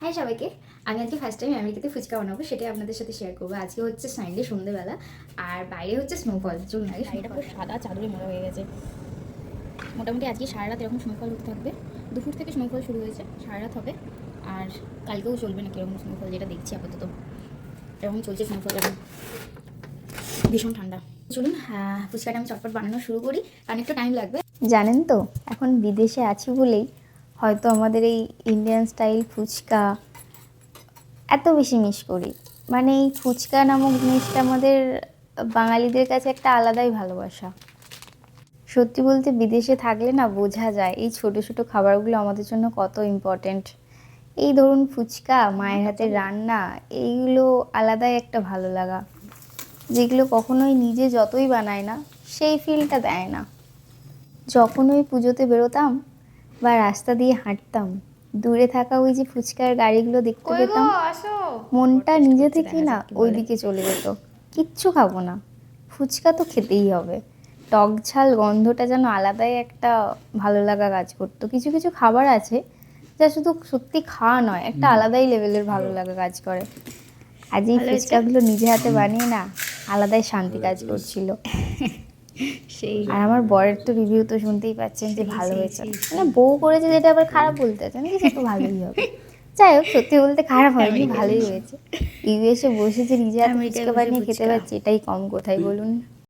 হ্যাঁ সবাইকে, আমি আজকে ফার্স্ট টাইম আমেরিকাতে ফুচকা বানাবো, সেটাই আপনাদের সাথে শেয়ার করবো। আজকে হচ্ছে সানডে সন্ধ্যেবেলা, আর বাইরে হচ্ছে স্নোফল। চলুন আগে শাড়িটা পুরো সাদা চাদরে মনে হয়ে গেছে। মোটামুটি আজকে সারা রাত এরকম স্নোফল হতে থাকবে। দুপুর থেকে স্নোফল শুরু হয়েছে, সারা রাত হবে। আর কালকেও চলবে নাকি এরকম স্নোফল, যেটা দেখছি আপাতত এরকম চলছে স্নোফল। এখন ভীষণ ঠান্ডা। চলুন ফুচকাটা আমি চটপট বানানো শুরু করি, কারণ একটু টাইম লাগবে। জানেন তো, এখন বিদেশে আছি বলেই হয়তো আমাদের এই ইন্ডিয়ান স্টাইল ফুচকা এত বেশি মিস করি। মানে এই ফুচকা নামক জিনিসটা আমাদের বাঙালিদের কাছে একটা আলাদাই ভালোবাসা। সত্যি বলতে বিদেশে থাকলে না বোঝা যায় এই ছোটো ছোটো খাবারগুলো আমাদের জন্য কত ইম্পর্ট্যান্ট। এই ধরুন ফুচকা, মায়ের হাতের রান্না, এইগুলো আলাদাই একটা ভালো লাগা, যেগুলো কখনোই নিজে যতই বানায় না সেই ফিলটা দেয় না। যখন ওই পুজোতে বেরোতাম বা রাস্তা দিয়ে হাঁটতাম, দূরে থাকা ওই যে ফুচকার গাড়িগুলো দেখতে পেতাম, মনটা নিজে থেকেই না ওই দিকে চলে যেত। কিচ্ছু খাবো না, ফুচকা তো খেতেই হবে। টক ঝাল গন্ধটা যেন আলাদাই একটা ভালো লাগা কাজ করতো। কিছু কিছু খাবার আছে যা শুধু সত্যি খাওয়া নয়, একটা আলাদাই লেভেলের ভালো লাগা কাজ করে। আজ এই ফুচকাগুলো নিজে হাতে বানিয়ে না আলাদাই শান্তি কাজ করছিল। সেই আর আমার বরের তো রিভিউ তো শুনতেই পাচ্ছেন যে ভালো হয়েছে। মানে বউ করেছে যেটা আবার খারাপ বলতে আছে নাকি, সে তো ভালোই হবে। যাই হোক, সত্যি বলতে খারাপ হয়নি, ভালোই হয়েছে। ইউএসএ বসে যে নিজে হাতে ফুচকা বানিয়ে খেতে পারছি, এটাই কম কোথায় বলুন।